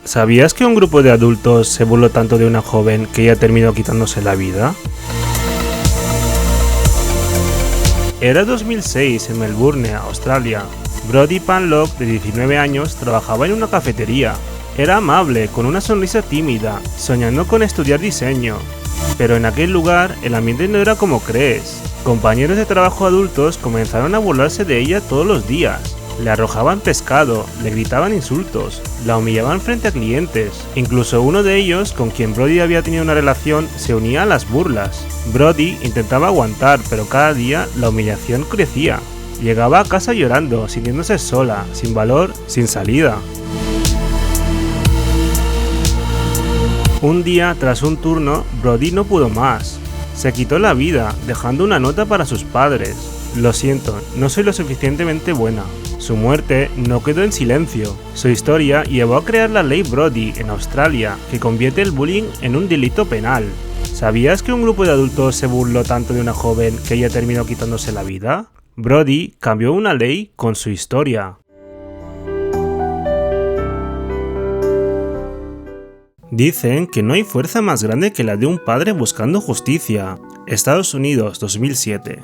¿Sabías que un grupo de adultos se burló tanto de una joven que ella terminó quitándose la vida? Era 2006 en Melbourne, Australia. Brodie Panlock, de 19 años, trabajaba en una cafetería. Era amable, con una sonrisa tímida, soñando con estudiar diseño. Pero en aquel lugar, el ambiente no era como crees. Compañeros de trabajo adultos comenzaron a burlarse de ella todos los días. Le arrojaban pescado, le gritaban insultos, la humillaban frente a clientes. Incluso uno de ellos, con quien Brodie había tenido una relación, se unía a las burlas. Brodie intentaba aguantar, pero cada día la humillación crecía. Llegaba a casa llorando, sintiéndose sola, sin valor, sin salida. Un día, tras un turno, Brodie no pudo más. Se quitó la vida, dejando una nota para sus padres. Lo siento, no soy lo suficientemente buena. Su muerte no quedó en silencio. Su historia llevó a crear la ley Brodie en Australia, que convierte el bullying en un delito penal. ¿Sabías que un grupo de adultos se burló tanto de una joven que ella terminó quitándose la vida? Brodie cambió una ley con su historia. Dicen que no hay fuerza más grande que la de un padre buscando justicia. Estados Unidos, 2007.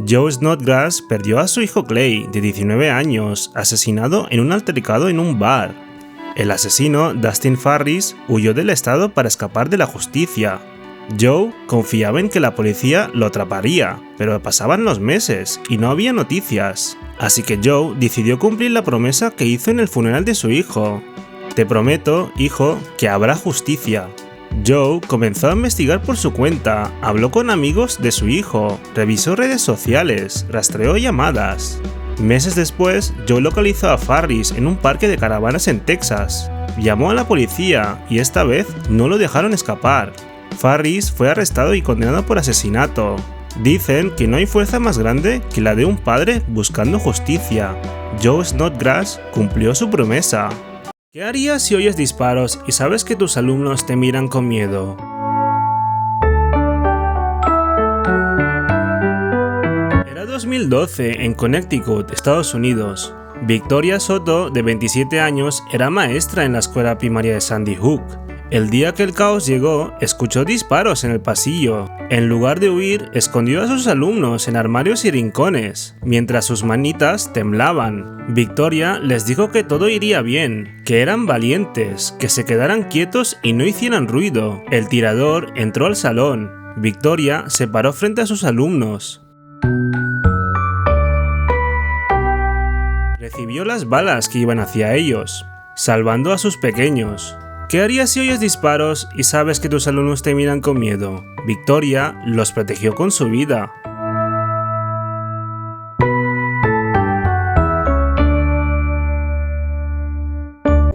Joe Snodgrass perdió a su hijo Clay, de 19 años, asesinado en un altercado en un bar. El asesino, Dustin Farris, huyó del estado para escapar de la justicia. Joe confiaba en que la policía lo atraparía, pero pasaban los meses y no había noticias. Así que Joe decidió cumplir la promesa que hizo en el funeral de su hijo. Te prometo, hijo, que habrá justicia. Joe comenzó a investigar por su cuenta, habló con amigos de su hijo, revisó redes sociales, rastreó llamadas. Meses después, Joe localizó a Farris en un parque de caravanas en Texas. Llamó a la policía y esta vez no lo dejaron escapar. Farris fue arrestado y condenado por asesinato. Dicen que no hay fuerza más grande que la de un padre buscando justicia. Joe Snodgrass cumplió su promesa. ¿Qué harías si oyes disparos y sabes que tus alumnos te miran con miedo? Era 2012 en Connecticut, Estados Unidos. Victoria Soto, de 27 años, era maestra en la escuela primaria de Sandy Hook. El día que el caos llegó, escuchó disparos en el pasillo. En lugar de huir, escondió a sus alumnos en armarios y rincones, mientras sus manitas temblaban. Victoria les dijo que todo iría bien, que eran valientes, que se quedaran quietos y no hicieran ruido. El tirador entró al salón. Victoria se paró frente a sus alumnos. Recibió las balas que iban hacia ellos, salvando a sus pequeños. ¿Qué harías si oyes disparos y sabes que tus alumnos te miran con miedo? Victoria los protegió con su vida.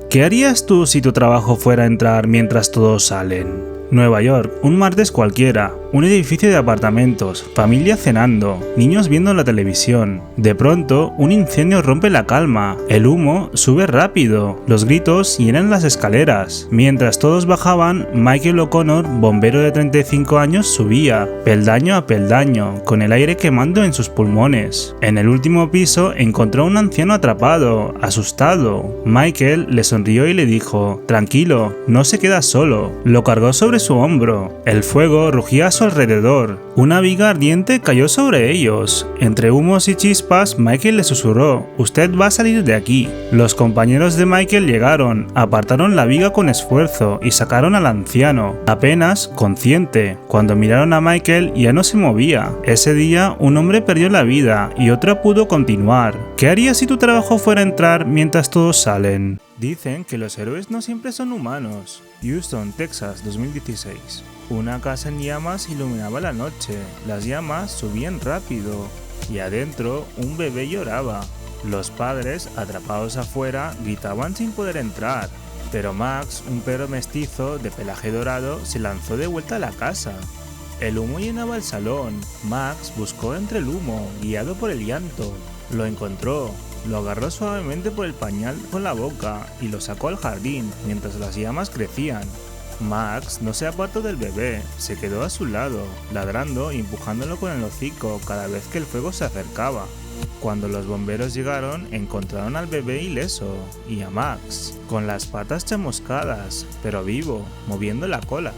¿Qué harías tú si tu trabajo fuera entrar mientras todos salen? Nueva York, un martes cualquiera, un edificio de apartamentos, familia cenando, niños viendo la televisión. De pronto, un incendio rompe la calma, el humo sube rápido, los gritos llenan las escaleras. Mientras todos bajaban, Michael O'Connor, bombero de 35 años, subía, peldaño a peldaño, con el aire quemando en sus pulmones. En el último piso encontró a un anciano atrapado, asustado. Michael le sonrió y le dijo: tranquilo, no se queda solo. Lo cargó sobre su hombro. El fuego rugía a su alrededor. Una viga ardiente cayó sobre ellos. Entre humos y chispas, Michael le susurró: usted va a salir de aquí. Los compañeros de Michael llegaron, apartaron la viga con esfuerzo y sacaron al anciano, apenas consciente. Cuando miraron a Michael, ya no se movía. Ese día, un hombre perdió la vida y otro pudo continuar. ¿Qué harías si tu trabajo fuera entrar mientras todos salen? Dicen que los héroes no siempre son humanos. Houston, Texas, 2016. Una casa en llamas iluminaba la noche. Las llamas subían rápido y adentro un bebé lloraba. Los padres, atrapados afuera, gritaban sin poder entrar. Pero Max, un perro mestizo de pelaje dorado, se lanzó de vuelta a la casa. El humo llenaba el salón. Max buscó entre el humo, guiado por el llanto. Lo encontró. Lo agarró suavemente por el pañal con la boca y lo sacó al jardín mientras las llamas crecían. Max no se apartó del bebé, se quedó a su lado, ladrando y empujándolo con el hocico cada vez que el fuego se acercaba. Cuando los bomberos llegaron, encontraron al bebé ileso y a Max, con las patas chamuscadas, pero vivo, moviendo la cola.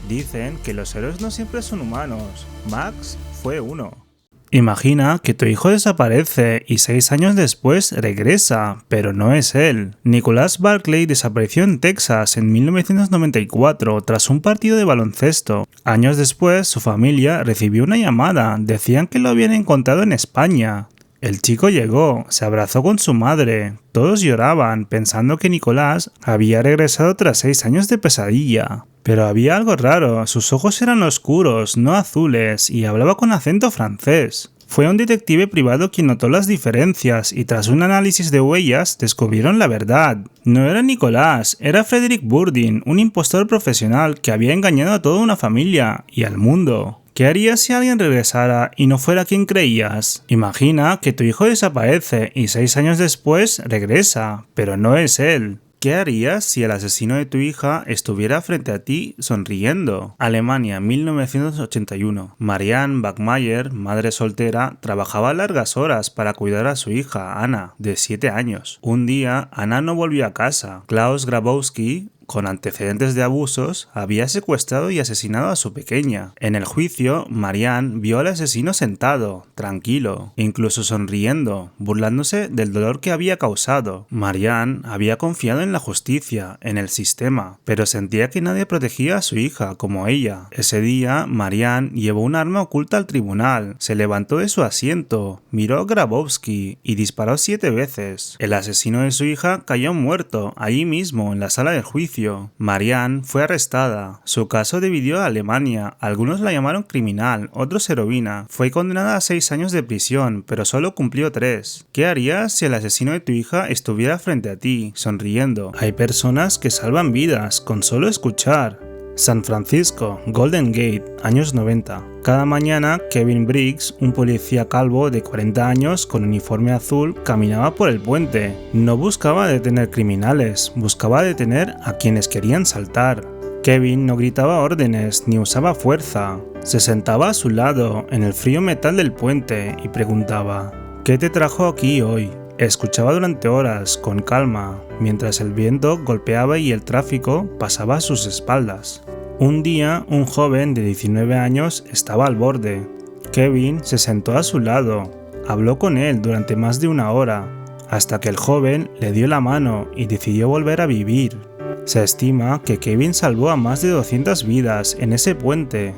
Dicen que los héroes no siempre son humanos. Max fue uno. Imagina que tu hijo desaparece y 6 años después regresa, pero no es él. Nicholas Barclay desapareció en Texas en 1994 tras un partido de baloncesto. Años después, su familia recibió una llamada. Decían que lo habían encontrado en España. El chico llegó, se abrazó con su madre. Todos lloraban, pensando que Nicolás había regresado tras 6 años de pesadilla. Pero había algo raro, sus ojos eran oscuros, no azules, y hablaba con acento francés. Fue un detective privado quien notó las diferencias y tras un análisis de huellas descubrieron la verdad. No era Nicolás, era Frederick Burdin, un impostor profesional que había engañado a toda una familia y al mundo. ¿Qué harías si alguien regresara y no fuera quien creías? Imagina que tu hijo desaparece y 6 años después regresa, pero no es él. ¿Qué harías si el asesino de tu hija estuviera frente a ti sonriendo? Alemania, 1981. Marianne Bachmeier, madre soltera, trabajaba largas horas para cuidar a su hija, Anna, de 7 años. Un día, Anna no volvió a casa. Klaus Grabowski, con antecedentes de abusos, había secuestrado y asesinado a su pequeña. En el juicio, Marianne vio al asesino sentado, tranquilo, incluso sonriendo, burlándose del dolor que había causado. Marianne había confiado en la justicia, en el sistema, pero sentía que nadie protegía a su hija como ella. Ese día, Marianne llevó un arma oculta al tribunal, se levantó de su asiento, miró a Grabowski y disparó 7 veces. El asesino de su hija cayó muerto, allí mismo, en la sala del juicio. Marianne fue arrestada. Su caso dividió a Alemania. Algunos la llamaron criminal, otros heroína. Fue condenada a 6 años de prisión, pero solo cumplió 3. ¿Qué harías si el asesino de tu hija estuviera frente a ti, sonriendo? Hay personas que salvan vidas con solo escuchar. San Francisco, Golden Gate, años 90. Cada mañana, Kevin Briggs, un policía calvo de 40 años con uniforme azul, caminaba por el puente. No buscaba detener criminales, buscaba detener a quienes querían saltar. Kevin no gritaba órdenes ni usaba fuerza. Se sentaba a su lado, en el frío metal del puente, y preguntaba: ¿qué te trajo aquí hoy? Escuchaba durante horas, con calma, mientras el viento golpeaba y el tráfico pasaba a sus espaldas. Un día, un joven de 19 años estaba al borde. Kevin se sentó a su lado, habló con él durante más de 1 hora, hasta que el joven le dio la mano y decidió volver a vivir. Se estima que Kevin salvó a más de 200 vidas en ese puente.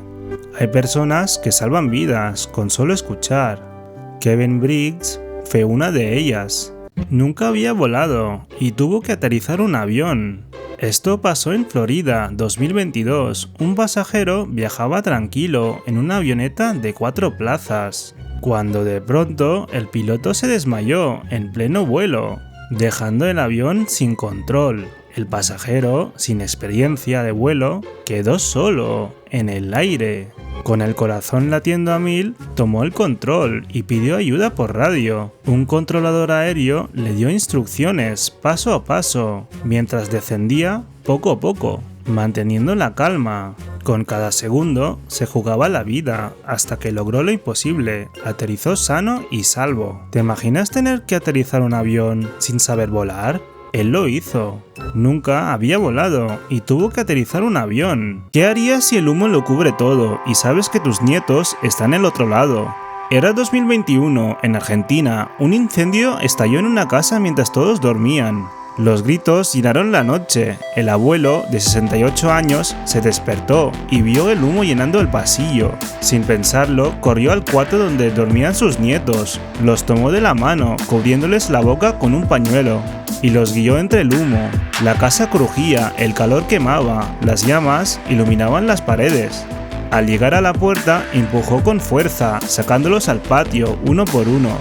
Hay personas que salvan vidas con solo escuchar. Kevin Briggs fue una de ellas. Nunca había volado y tuvo que aterrizar un avión. Esto pasó en Florida, 2022. Un pasajero viajaba tranquilo en una avioneta de 4 plazas, cuando de pronto el piloto se desmayó en pleno vuelo, dejando el avión sin control. El pasajero, sin experiencia de vuelo, quedó solo en el aire. Con el corazón latiendo a 1000, tomó el control y pidió ayuda por radio. Un controlador aéreo le dio instrucciones paso a paso, mientras descendía poco a poco, manteniendo la calma. Con cada segundo se jugaba la vida, hasta que logró lo imposible, aterrizó sano y salvo. ¿Te imaginas tener que aterrizar un avión sin saber volar? Él lo hizo. Nunca había volado y tuvo que aterrizar un avión. ¿Qué harías si el humo lo cubre todo y sabes que tus nietos están al otro lado? Era 2021, en Argentina. Un incendio estalló en una casa mientras todos dormían. Los gritos llenaron la noche. El abuelo, de 68 años, se despertó y vio el humo llenando el pasillo. Sin pensarlo, corrió al cuarto donde dormían sus nietos. Los tomó de la mano, cubriéndoles la boca con un pañuelo, y los guió entre el humo. La casa crujía, el calor quemaba, las llamas iluminaban las paredes. Al llegar a la puerta, empujó con fuerza, sacándolos al patio, uno por uno.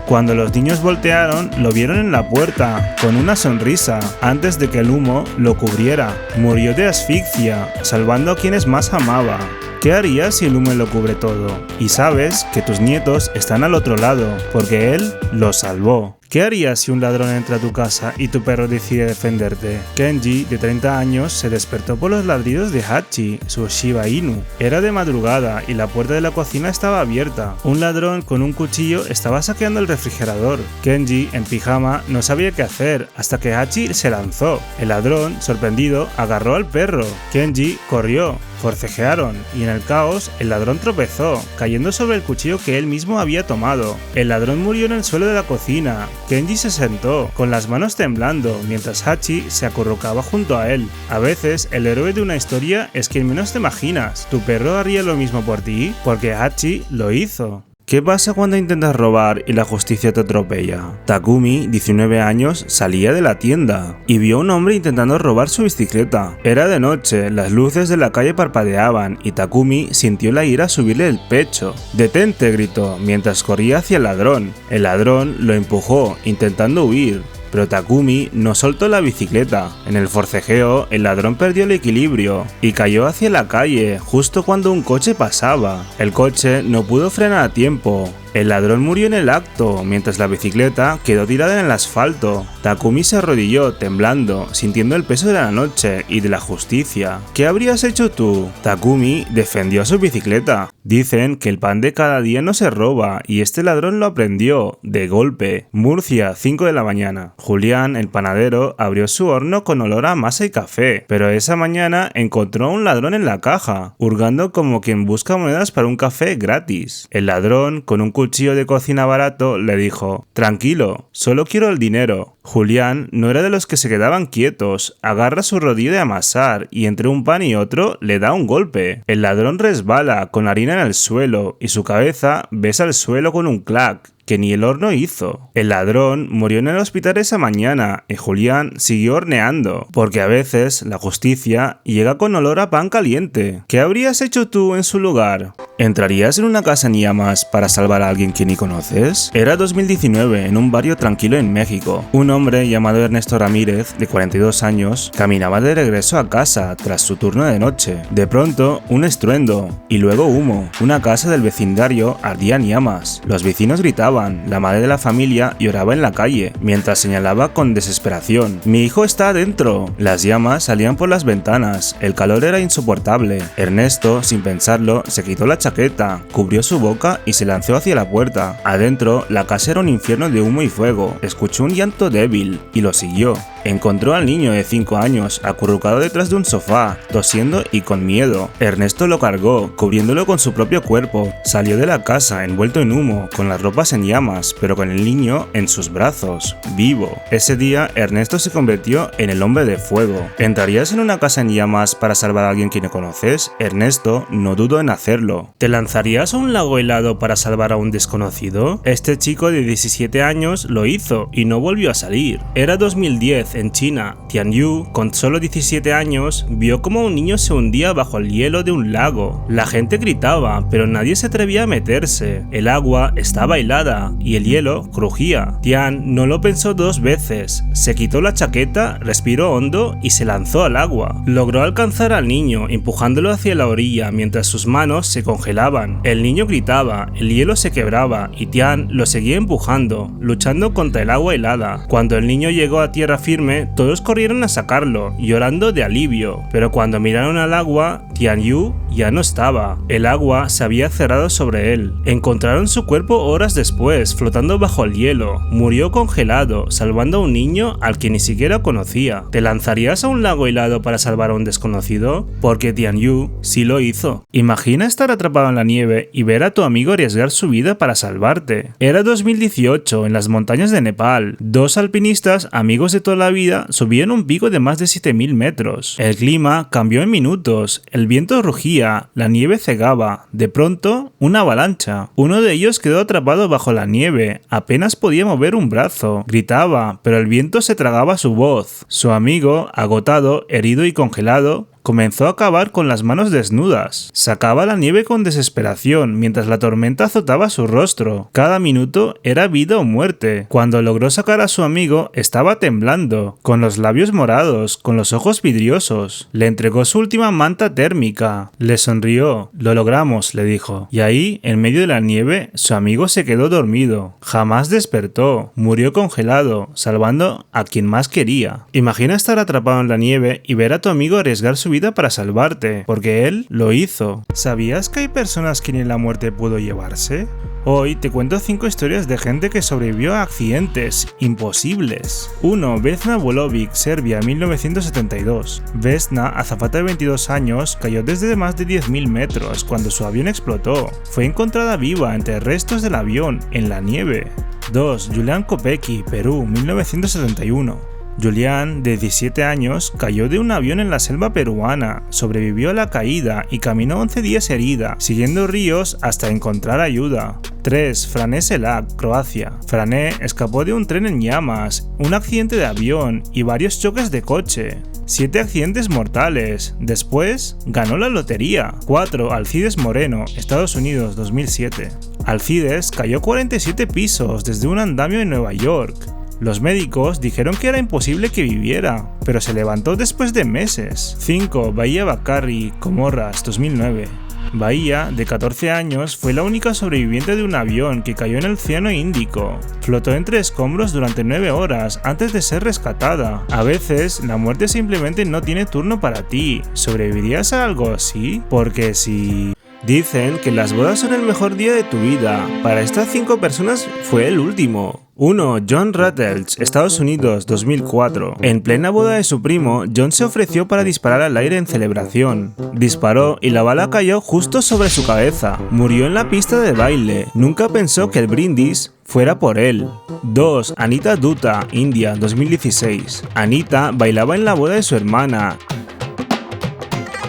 Cuando los niños voltearon, lo vieron en la puerta, con una sonrisa, antes de que el humo lo cubriera. Murió de asfixia, salvando a quienes más amaba. ¿Qué harías si el humo lo cubre todo? Y sabes que tus nietos están al otro lado, porque él los salvó. ¿Qué harías si un ladrón entra a tu casa y tu perro decide defenderte? Kenji, de 30 años, se despertó por los ladridos de Hachi, su Shiba Inu. Era de madrugada y la puerta de la cocina estaba abierta. Un ladrón con un cuchillo estaba saqueando el refrigerador. Kenji, en pijama, no sabía qué hacer hasta que Hachi se lanzó. El ladrón, sorprendido, agarró al perro. Kenji corrió. Forcejearon y en el caos el ladrón tropezó, cayendo sobre el cuchillo que él mismo había tomado. El ladrón murió en el suelo de la cocina. Kenji se sentó, con las manos temblando, mientras Hachi se acurrucaba junto a él. A veces el héroe de una historia es quien menos te imaginas. ¿Tu perro haría lo mismo por ti? Porque Hachi lo hizo. ¿Qué pasa cuando intentas robar y la justicia te atropella? Takumi, 19 años, salía de la tienda y vio a un hombre intentando robar su bicicleta. Era de noche, las luces de la calle parpadeaban y Takumi sintió la ira subirle el pecho. «¡Detente!», gritó, mientras corría hacia el ladrón. El ladrón lo empujó, intentando huir. Pero Takumi no soltó la bicicleta. En el forcejeo, el ladrón perdió el equilibrio y cayó hacia la calle justo cuando un coche pasaba. El coche no pudo frenar a tiempo. El ladrón murió en el acto, mientras la bicicleta quedó tirada en el asfalto. Takumi se arrodilló, temblando, sintiendo el peso de la noche y de la justicia. ¿Qué habrías hecho tú? Takumi defendió a su bicicleta. Dicen que el pan de cada día no se roba, y este ladrón lo aprendió, de golpe. Murcia, 5 de la mañana. Julián, el panadero, abrió su horno con olor a masa y café, pero esa mañana encontró a un ladrón en la caja, hurgando como quien busca monedas para un café gratis. El ladrón, con un cuchillo de cocina barato, le dijo: «Tranquilo, solo quiero el dinero». Julián no era de los que se quedaban quietos, agarra su rodillo de amasar y entre un pan y otro le da un golpe. El ladrón resbala con harina en el suelo y su cabeza besa el suelo con un clac que ni el horno hizo. El ladrón murió en el hospital esa mañana y Julián siguió horneando, porque a veces la justicia llega con olor a pan caliente. ¿Qué habrías hecho tú en su lugar? ¿Entrarías en una casa en llamas para salvar a alguien que ni conoces? Era 2019, en un barrio tranquilo en México. Un hombre llamado Ernesto Ramírez, de 42 años, caminaba de regreso a casa tras su turno de noche. De pronto, un estruendo y luego humo. Una casa del vecindario ardía en llamas. Los vecinos gritaban. La madre de la familia lloraba en la calle, mientras señalaba con desesperación: «¡Mi hijo está adentro!». Las llamas salían por las ventanas, el calor era insoportable. Ernesto, sin pensarlo, se quitó la chaqueta, cubrió su boca y se lanzó hacia la puerta. Adentro, la casa era un infierno de humo y fuego. Escuchó un llanto débil y lo siguió. Encontró al niño de 5 años acurrucado detrás de un sofá, tosiendo y con miedo. Ernesto lo cargó, cubriéndolo con su propio cuerpo. Salió de la casa envuelto en humo, con las ropas en llamas, pero con el niño en sus brazos, vivo. Ese día, Ernesto se convirtió en el hombre de fuego. ¿Entrarías en una casa en llamas para salvar a alguien que no conoces? Ernesto no dudó en hacerlo. ¿Te lanzarías a un lago helado para salvar a un desconocido? Este chico de 17 años lo hizo y no volvió a salir. Era 2010. En China, Tianyu, con solo 17 años, vio como un niño se hundía bajo el hielo de un lago. La gente gritaba, pero nadie se atrevía a meterse. El agua estaba helada y el hielo crujía. Tian no lo pensó 2 veces. Se quitó la chaqueta, respiró hondo y se lanzó al agua. Logró alcanzar al niño, empujándolo hacia la orilla mientras sus manos se congelaban. El niño gritaba, el hielo se quebraba y Tian lo seguía empujando, luchando contra el agua helada. Cuando el niño llegó a tierra firme, todos corrieron a sacarlo, llorando de alivio, pero cuando miraron al agua, Tianyu ya no estaba. El agua se había cerrado sobre él. Encontraron su cuerpo horas después, flotando bajo el hielo. Murió congelado, salvando a un niño al que ni siquiera conocía. ¿Te lanzarías a un lago helado para salvar a un desconocido? Porque Tianyu sí lo hizo. Imagina estar atrapado en la nieve y ver a tu amigo arriesgar su vida para salvarte. Era 2018, en las montañas de Nepal. 2 alpinistas, amigos de toda la vida, subieron un pico de más de 7000 metros. El clima cambió en minutos, el viento rugía, la nieve cegaba. De pronto, una avalancha. Uno de ellos quedó atrapado bajo la nieve, apenas podía mover un brazo. Gritaba, pero el viento se tragaba su voz. Su amigo, agotado, herido y congelado, Comenzó a cavar con las manos desnudas. Sacaba la nieve con desesperación mientras la tormenta azotaba su rostro. Cada minuto era vida o muerte. Cuando logró sacar a su amigo, estaba temblando, con los labios morados, con los ojos vidriosos. Le entregó su última manta térmica. Le sonrió. Lo logramos, le dijo. Y ahí, en medio de la nieve, su amigo se quedó dormido. Jamás despertó. Murió congelado, salvando a quien más quería. Imagina estar atrapado en la nieve y ver a tu amigo arriesgar su vida para salvarte, porque él lo hizo. ¿Sabías que hay personas que ni la muerte pudo llevarse? Hoy te cuento 5 historias de gente que sobrevivió a accidentes imposibles. 1. Vesna Volovic, Serbia, 1972. Vesna, azafata de 22 años, cayó desde más de 10.000 metros cuando su avión explotó. Fue encontrada viva entre restos del avión en la nieve. 2. Julian Kopecky, Perú, 1971. Julián, de 17 años, cayó de un avión en la selva peruana, sobrevivió a la caída y caminó 11 días herida, siguiendo ríos hasta encontrar ayuda. 3. Frane Selak, Croacia. Frane escapó de un tren en llamas, un accidente de avión y varios choques de coche. 7 accidentes mortales. Después, ganó la lotería. 4. Alcides Moreno, Estados Unidos, 2007. Alcides cayó 47 pisos desde un andamio en Nueva York. Los médicos dijeron que era imposible que viviera, pero se levantó después de meses. 5. Bahía Bacarri, Comoras, 2009. Bahía, de 14 años, fue la única sobreviviente de un avión que cayó en el Océano Índico. Flotó entre escombros durante 9 horas antes de ser rescatada. A veces, la muerte simplemente no tiene turno para ti. ¿Sobrevivirías a algo así? Porque si... Dicen que las bodas son el mejor día de tu vida. Para estas 5 personas fue el último. 1. John Rutledge, Estados Unidos, 2004. En plena boda de su primo, John se ofreció para disparar al aire en celebración. Disparó y la bala cayó justo sobre su cabeza. Murió en la pista de baile. Nunca pensó que el brindis fuera por él. 2. Anita Dutta, India, 2016. Anita bailaba en la boda de su hermana.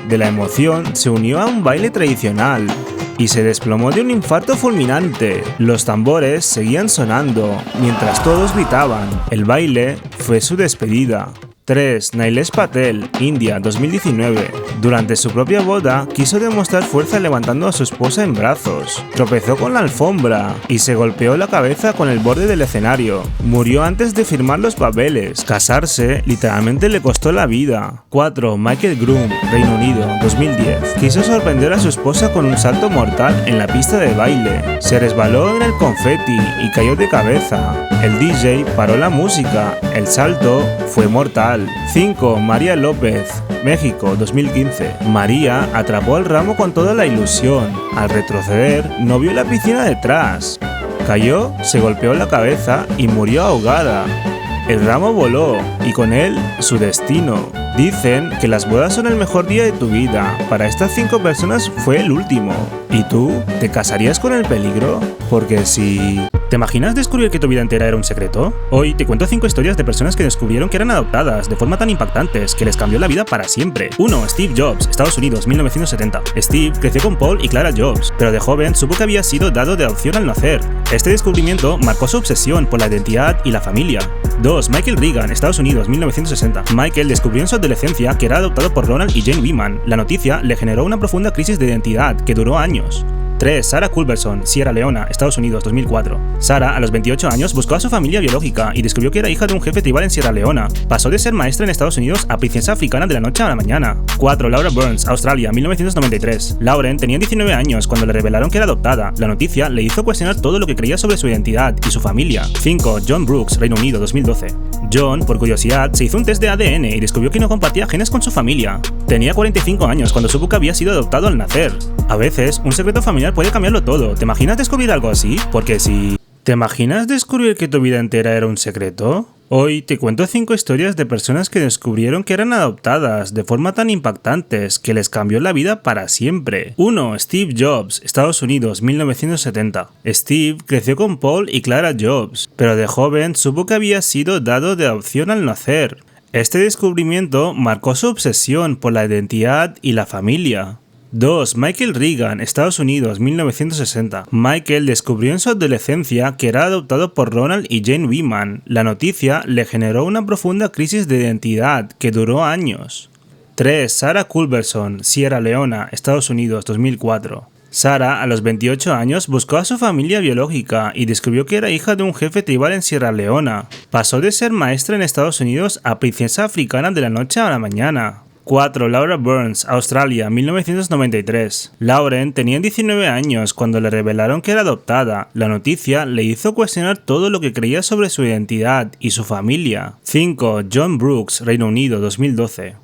De la emoción, se unió a un baile tradicional y se desplomó de un infarto fulminante. Los tambores seguían sonando, mientras todos gritaban. El baile fue su despedida. 3. Nilesh Patel, India, 2019. Durante su propia boda, quiso demostrar fuerza levantando a su esposa en brazos. Tropezó con la alfombra y se golpeó la cabeza con el borde del escenario. Murió antes de firmar los papeles. Casarse literalmente le costó la vida. 4. Michael Groom, Reino Unido, 2010. Quiso sorprender a su esposa con un salto mortal en la pista de baile. Se resbaló en el confeti y cayó de cabeza. El DJ paró la música. El salto fue mortal. 5. María López, México, 2015. María atrapó el ramo con toda la ilusión. Al retroceder, no vio la piscina detrás. Cayó, se golpeó la cabeza y murió ahogada. El ramo voló y con él su destino. Dicen que las bodas son el mejor día de tu vida. Para estas 5 personas fue el último. ¿Y tú? ¿Te casarías con el peligro? Porque si... ¿Te imaginas descubrir que tu vida entera era un secreto? Hoy te cuento 5 historias de personas que descubrieron que eran adoptadas de forma tan impactantes que les cambió la vida para siempre. 1. Steve Jobs, Estados Unidos, 1970. Steve creció con Paul y Clara Jobs, pero de joven supo que había sido dado de adopción al nacer. Este descubrimiento marcó su obsesión por la identidad y la familia. 2. Michael Reagan, Estados Unidos, 1960. Michael descubrió en su adolescencia que era adoptado por Ronald y Jane Wyman. La noticia le generó una profunda crisis de identidad que duró años. 3. Sarah Culberson, Sierra Leona, Estados Unidos, 2004. Sarah, a los 28 años, buscó a su familia biológica y descubrió que era hija de un jefe tribal en Sierra Leona. Pasó de ser maestra en Estados Unidos a princesa africana de la noche a la mañana. 4. Laura Burns, Australia, 1993. Lauren tenía 19 años cuando le revelaron que era adoptada. La noticia le hizo cuestionar todo lo que creía sobre su identidad y su familia. 5. John Brooks, Reino Unido, 2012. John, por curiosidad, se hizo un test de ADN y descubrió que no compartía genes con su familia. Tenía 45 años cuando supo que había sido adoptado al nacer. A veces, un secreto familiar puede cambiarlo todo. ¿Te imaginas descubrir algo así? Porque si... ¿Te imaginas descubrir que tu vida entera era un secreto? Hoy te cuento 5 historias de personas que descubrieron que eran adoptadas de forma tan impactantes que les cambió la vida para siempre. 1. Steve Jobs, Estados Unidos, 1970. Steve creció con Paul y Clara Jobs, pero de joven supo que había sido dado de adopción al nacer. Este descubrimiento marcó su obsesión por la identidad y la familia. 2. Michael Reagan, Estados Unidos, 1960. Michael descubrió en su adolescencia que era adoptado por Ronald y Jane Wyman. La noticia le generó una profunda crisis de identidad que duró años. 3. Sarah Culberson, Sierra Leona, Estados Unidos, 2004. Sarah, a los 28 años, buscó a su familia biológica y descubrió que era hija de un jefe tribal en Sierra Leona. Pasó de ser maestra en Estados Unidos a princesa africana de la noche a la mañana. 4. Laura Burns, Australia, 1993. Lauren tenía 19 años cuando le revelaron que era adoptada. La noticia le hizo cuestionar todo lo que creía sobre su identidad y su familia. 5. John Brooks, Reino Unido, 2012.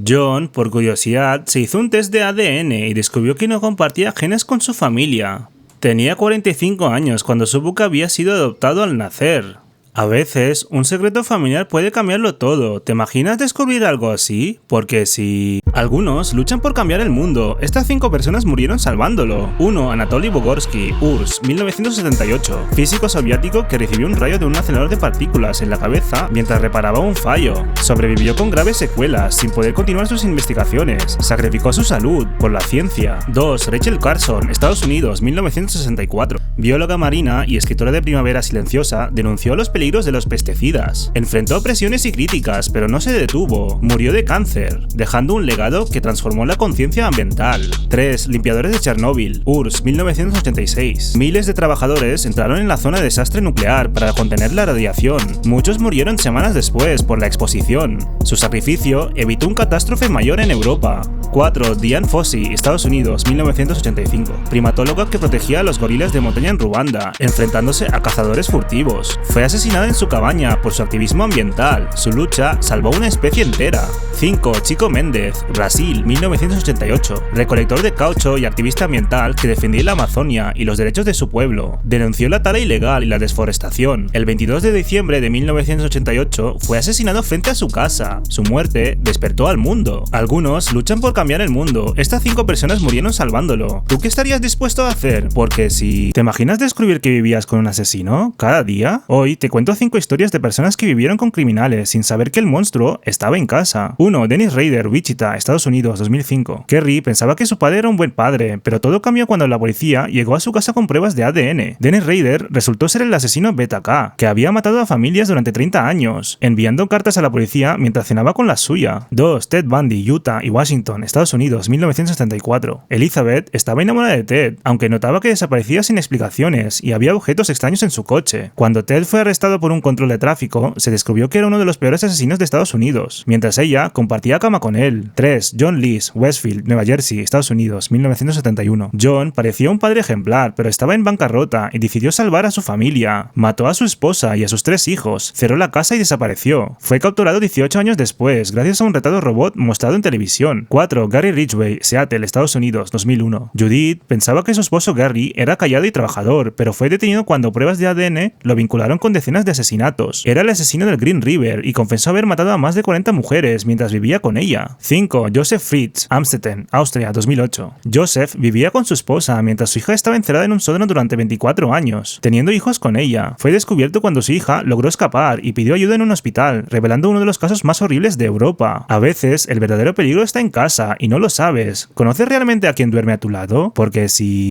John, por curiosidad, se hizo un test de ADN y descubrió que no compartía genes con su familia. Tenía 45 años cuando supo que había sido adoptado al nacer. A veces, un secreto familiar puede cambiarlo todo. ¿Te imaginas descubrir algo así? Porque si... Algunos luchan por cambiar el mundo. Estas 5 personas murieron salvándolo. 1. Anatoly Bogorsky, URSS, 1978. Físico soviético que recibió un rayo de un acelerador de partículas en la cabeza mientras reparaba un fallo. Sobrevivió con graves secuelas, sin poder continuar sus investigaciones. Sacrificó su salud por la ciencia. 2. Rachel Carson, Estados Unidos, 1964. Bióloga marina y escritora de Primavera Silenciosa, denunció los peligros de los pesticidas. Enfrentó presiones y críticas, pero no se detuvo. Murió de cáncer, dejando un legado que transformó la conciencia ambiental. 3. Limpiadores de Chernóbil, URSS, 1986. Miles de trabajadores entraron en la zona de desastre nuclear para contener la radiación. Muchos murieron semanas después por la exposición. Su sacrificio evitó un catástrofe mayor en Europa. 4. Diane Fossey, Estados Unidos, 1985. Primatóloga que protegía a los gorilas de montaña en Ruanda, enfrentándose a cazadores furtivos. Fue asesinada en su cabaña por su activismo ambiental. Su lucha salvó una especie entera. 5. Chico Méndez, Brasil, 1988. Recolector de caucho y activista ambiental que defendía la Amazonia y los derechos de su pueblo. Denunció la tala ilegal y la desforestación. El 22 de diciembre de 1988 fue asesinado frente a su casa. Su muerte despertó al mundo. Algunos luchan por cambiar el mundo. Estas 5 personas murieron salvándolo. ¿Tú qué estarías dispuesto a hacer? Porque si... ¿Te imaginas descubrir que vivías con un asesino cada día? Hoy te cuento 5 historias de personas que vivieron con criminales sin saber que el monstruo estaba en casa. 1. Dennis Rader, Wichita, Estados Unidos, 2005. Kerry pensaba que su padre era un buen padre, pero todo cambió cuando la policía llegó a su casa con pruebas de ADN. Dennis Rader resultó ser el asesino Beta K, que había matado a familias durante 30 años, enviando cartas a la policía mientras cenaba con la suya. 2. Ted Bundy, Utah y Washington, Estados Unidos, 1974. Elizabeth estaba enamorada de Ted, aunque notaba que desaparecía sin explicaciones y había objetos extraños en su coche. Cuando Ted fue arrestado por un control de tráfico, se descubrió que era uno de los peores asesinos de Estados Unidos, mientras ella compartía cama con él. 3. John Lees, Westfield, Nueva Jersey, Estados Unidos, 1971. John parecía un padre ejemplar, pero estaba en bancarrota y decidió salvar a su familia. Mató a su esposa y a sus 3 hijos, cerró la casa y desapareció. Fue capturado 18 años después, gracias a un retrato robot mostrado en televisión. 4. Gary Ridgway, Seattle, Estados Unidos, 2001. Judith pensaba que su esposo Gary era callado y trabajador, pero fue detenido cuando pruebas de ADN lo vincularon con decenas de asesinatos. Era el asesino del Green River y confesó haber matado a más de 40 mujeres mientras vivía con ella. 5. Joseph Fritz, Amstetten, Austria, 2008. Joseph vivía con su esposa mientras su hija estaba encerrada en un sótano durante 24 años, teniendo hijos con ella. Fue descubierto cuando su hija logró escapar y pidió ayuda en un hospital, revelando uno de los casos más horribles de Europa. A veces, el verdadero peligro está en casa y no lo sabes. ¿Conoces realmente a quien duerme a tu lado? Porque si...